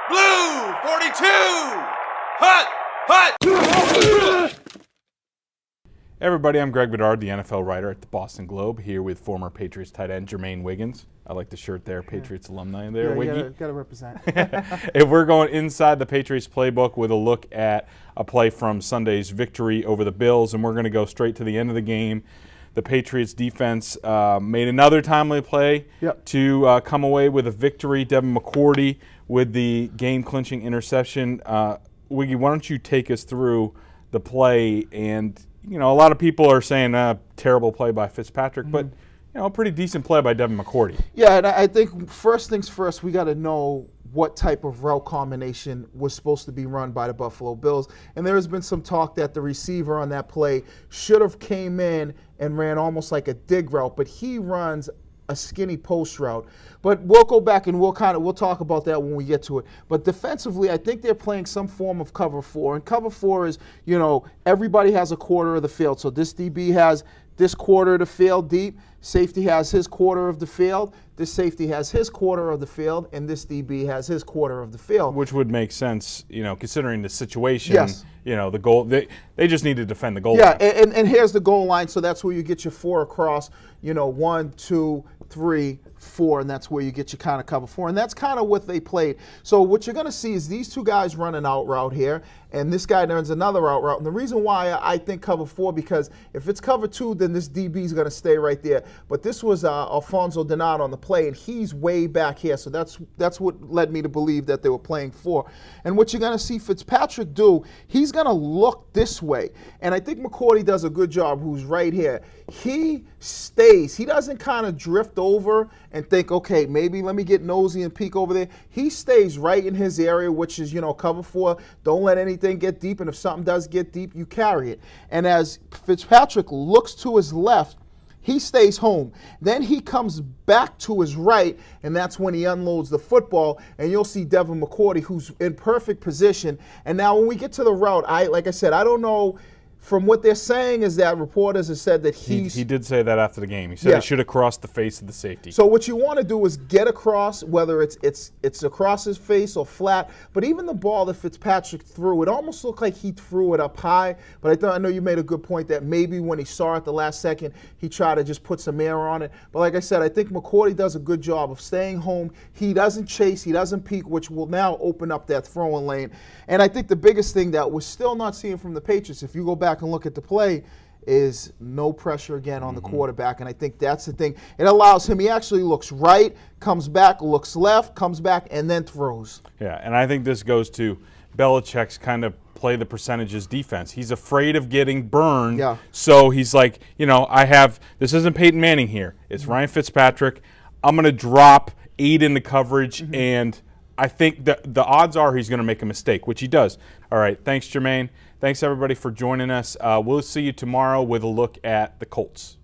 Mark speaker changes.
Speaker 1: Blue 42. Hut, hut.
Speaker 2: Hey everybody, I'm Greg Bedard, the NFL writer at the Boston Globe, here with former Patriots tight end Jermaine Wiggins. I like the shirt there, Patriots alumni there, Wiggy.
Speaker 3: Yeah, gotta represent.
Speaker 2: And we're going inside the Patriots playbook with a look at a play from Sunday's victory over the Bills, and we're going to go straight to the end of the game. The Patriots defense made another timely play to come away with a victory. Devin McCourty with the game-clinching interception. Wiggy, why don't you take us through the play? And you know, a lot of people are saying terrible play by Fitzpatrick, but you know, a pretty decent play by Devin McCourty.
Speaker 3: Yeah, and I think first things first, we got to know what type of route combination was supposed to be run by the Buffalo Bills. And there has been some talk that the receiver on that play should have came in and ran almost like a dig route, but he runs a skinny post route. But we'll go back and we'll talk about that when we get to it. But defensively, I think they're playing some form of cover 4. And cover 4 is, you know, everybody has a quarter of the field. So this DB has this quarter of the field deep. Safety has his quarter of the field. This safety has his quarter of the field, and this DB has his quarter of the field.
Speaker 2: Which would make sense, you know, considering the situation.
Speaker 3: Yes.
Speaker 2: You know, the goal, they just need to defend the goal
Speaker 3: line.
Speaker 2: Yeah,
Speaker 3: and here's the goal line, so that's where you get your 4 across, you know, 1, 2, 3, 4, and that's where you get your kind of cover 4. And that's kind of what they played. So what you're going to see is these two guys run an out route here, and this guy runs another out route. And the reason why I think cover 4, because if it's cover 2, then this DB is going to stay right there. But this was Alfonso Denard on the play, and he's way back here. So that's what led me to believe that they were playing 4. And what you're going to see Fitzpatrick do, he's going to look this way. And I think McCourty does a good job, who's right here. He stays. He doesn't kind of drift over and think, okay, maybe let me get nosy and peek over there. He stays right in his area, which is, you know, cover 4. Don't let anything get deep, and if something does get deep, you carry it. And as Fitzpatrick looks to his left, he stays home. Then he comes back to his right, and that's when he unloads the football, and you'll see Devin McCourty, who's in perfect position. And now when we get to the route, like I said, I don't know. From what they're saying is that reporters have said that he
Speaker 2: did say that after the game. He said he should have crossed the face of the safety.
Speaker 3: So what you want to do is get across, whether it's across his face or flat. But even the ball that Fitzpatrick threw, it almost looked like he threw it up high. But I know you made a good point that maybe when he saw it the last second, he tried to just put some air on it. But like I said, I think McCourty does a good job of staying home. He doesn't chase, he doesn't peek, which will now open up that throwing lane. And I think the biggest thing that we're still not seeing from the Patriots, if you go back and look at the play, is no pressure again on the quarterback. And I think that's the thing. It allows him, he actually looks right, comes back, looks left, comes back, and then throws.
Speaker 2: Yeah, and I think this goes to Belichick's kind of play the percentages defense. He's afraid of getting burned. Yeah. So he's like, you know, this isn't Peyton Manning here. It's Ryan Fitzpatrick. I'm going to drop 8 into coverage, and I think the odds are he's going to make a mistake, which he does. All right, thanks, Jermaine. Thanks, everybody, for joining us. We'll see you tomorrow with a look at the Colts.